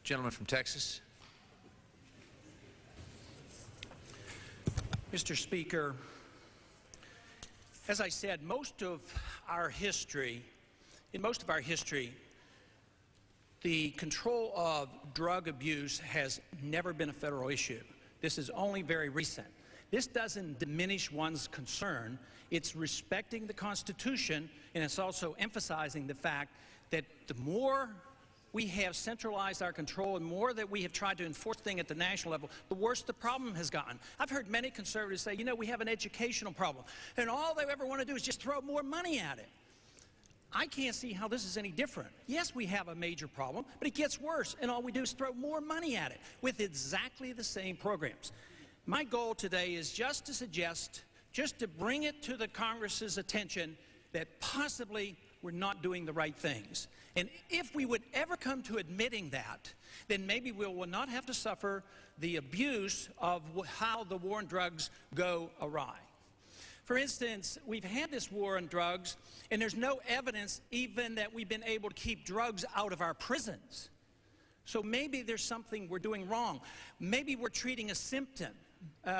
Gentleman from Texas. Mr. Speaker, as I said, in most of our history, the control of drug abuse has never been a federal issue. This is only very recent. This doesn't diminish one's concern. It's respecting the Constitution, and it's also emphasizing the fact that the more we have centralized our control and more that we have tried to enforce things at the national level, the worse the problem has gotten. I've heard many conservatives say, you know, we have an educational problem, and all they ever want to do is just throw more money at it. I can't see how this is any different. Yes, we have a major problem, but it gets worse, and all we do is throw more money at it with exactly the same programs. My goal today is just to suggest, just to bring it to the Congress's attention that possibly we're not doing the right things. And if we would ever come to admitting that, then maybe we will not have to suffer the abuse of how the war on drugs go awry. For instance, we've had this war on drugs, and there's no evidence even that we've been able to keep drugs out of our prisons. So maybe there's something we're doing wrong. Maybe we're treating a symptom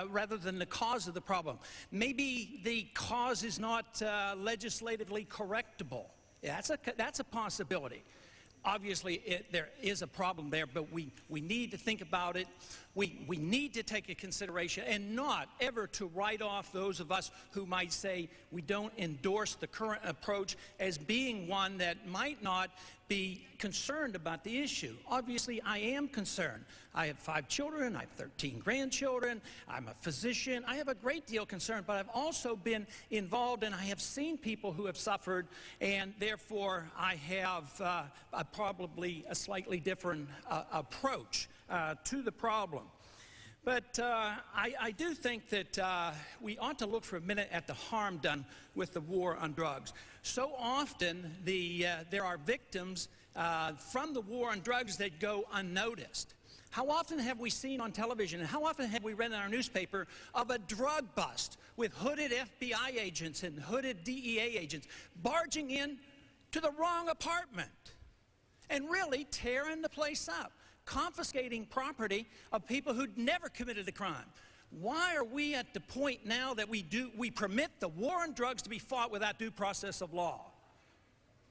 rather than the cause of the problem. Maybe the cause is not legislatively correctable. Yeah, that's a possibility. Obviously, there is a problem there, but we need to think about it. We need to take a consideration and not ever to write off those of us who might say we don't endorse the current approach as being one that might not be concerned about the issue. Obviously, I am concerned. I have 5 children, I have 13 grandchildren, I'm a physician. I have a great deal of concern, but I've also been involved and I have seen people who have suffered, and therefore I have probably a slightly different approach to the problem. But I do think that we ought to look for a minute at the harm done with the war on drugs. So often there are victims from the war on drugs that go unnoticed. How often have we seen on television and how often have we read in our newspaper of a drug bust with hooded FBI agents and hooded DEA agents barging in to the wrong apartment and really tearing the place up, confiscating property of people who'd never committed a crime? Why are we at the point now that we permit the war on drugs to be fought without due process of law?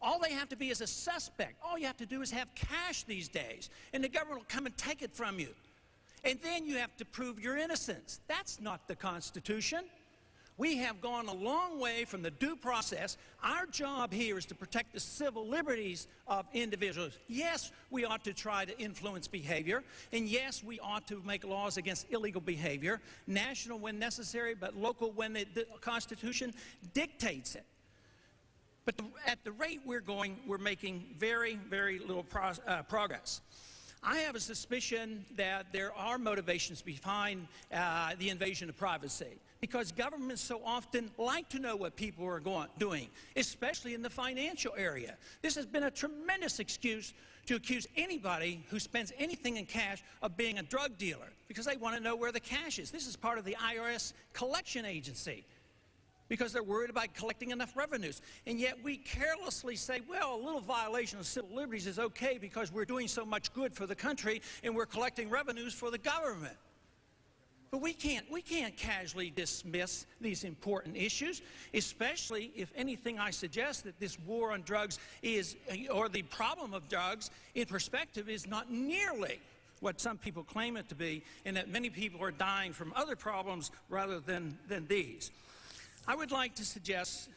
All they have to be is a suspect. All you have to do is have cash these days, and the government will come and take it from you. And then you have to prove your innocence. That's not the Constitution. We have gone a long way from the due process. Our job here is to protect the civil liberties of individuals. Yes, we ought to try to influence behavior, and yes, we ought to make laws against illegal behavior, national when necessary, but local when the Constitution dictates it. But at the rate we're going, we're making very, very little progress. I have a suspicion that there are motivations behind the invasion of privacy, because governments so often like to know what people are doing, especially in the financial area. This has been a tremendous excuse to accuse anybody who spends anything in cash of being a drug dealer, because they want to know where the cash is. This is part of the IRS collection agency, because they're worried about collecting enough revenues. And yet we carelessly say, well, a little violation of civil liberties is okay because we're doing so much good for the country and we're collecting revenues for the government. But we can't casually dismiss these important issues, especially if anything I suggest that this war on drugs is, or the problem of drugs in perspective, is not nearly what some people claim it to be, and that many people are dying from other problems rather than these. I would like to suggest,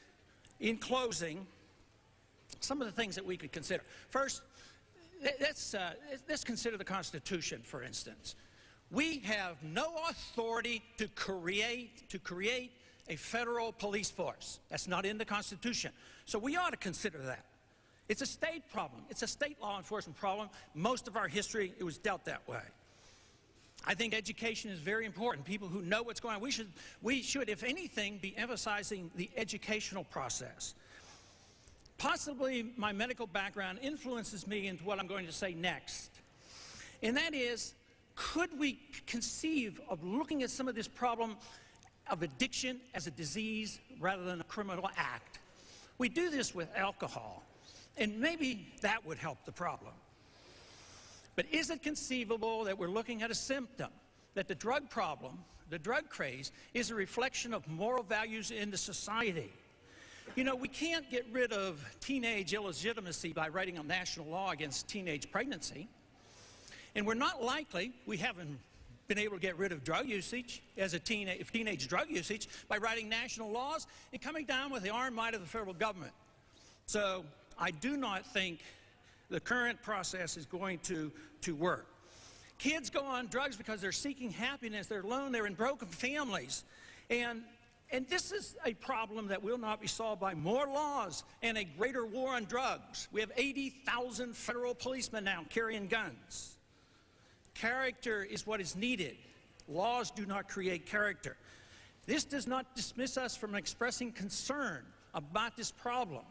in closing, some of the things that we could consider. First, let's consider the Constitution, for instance. We have no authority to create a federal police force. That's not in the Constitution. So we ought to consider that. It's a state problem. It's a state law enforcement problem. Most of our history, it was dealt that way. I think education is very important. People who know what's going on. We should, if anything, be emphasizing the educational process. Possibly my medical background influences me into what I'm going to say next. And that is, could we conceive of looking at some of this problem of addiction as a disease rather than a criminal act? We do this with alcohol, and maybe that would help the problem. But is it conceivable that we're looking at a symptom, that the drug problem, the drug craze, is a reflection of moral values in the society? You know, we can't get rid of teenage illegitimacy by writing a national law against teenage pregnancy. And we're not likely, we haven't been able to get rid of drug usage as a teenage drug usage by writing national laws and coming down with the armed might of the federal government. So I do not think the current process is going to work. Kids go on drugs because they're seeking happiness, they're alone, they're in broken families. And this is a problem that will not be solved by more laws and a greater war on drugs. We have 80,000 federal policemen now carrying guns. Character is what is needed. Laws do not create character. This does not dismiss us from expressing concern about this problem,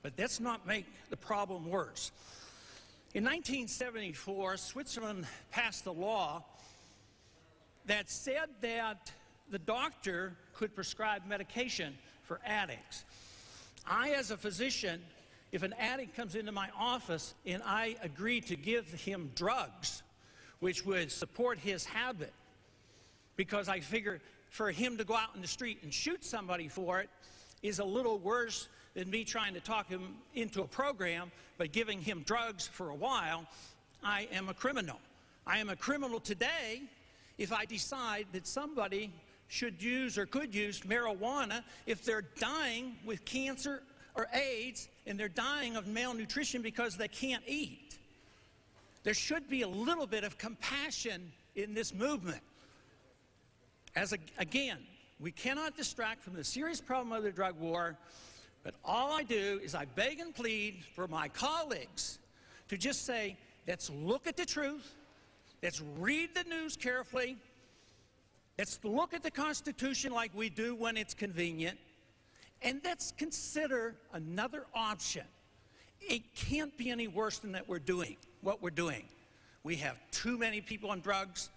but let's not make the problem worse. In 1974, Switzerland passed a law that said that the doctor could prescribe medication for addicts. I, as a physician, if an addict comes into my office and I agree to give him drugs, which would support his habit, because I figure for him to go out in the street and shoot somebody for it is a little worse than me trying to talk him into a program by giving him drugs for a while. I am a criminal. I am a criminal today if I decide that somebody should use or could use marijuana if they're dying with cancer or AIDS and they're dying of malnutrition because they can't eat. There should be a little bit of compassion in this movement. Again, we cannot distract from the serious problem of the drug war, but all I do is I beg and plead for my colleagues to just say, let's look at the truth, let's read the news carefully, let's look at the Constitution like we do when it's convenient, and let's consider another option. It can't be any worse than what we're doing. We have too many people on drugs,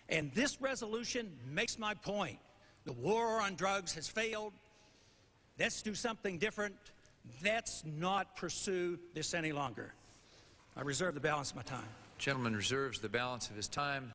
and this resolution makes my point. The war on drugs has failed. Let's do something different. Let's not pursue this any longer. I reserve the balance of my time. Gentleman reserves the balance of his time.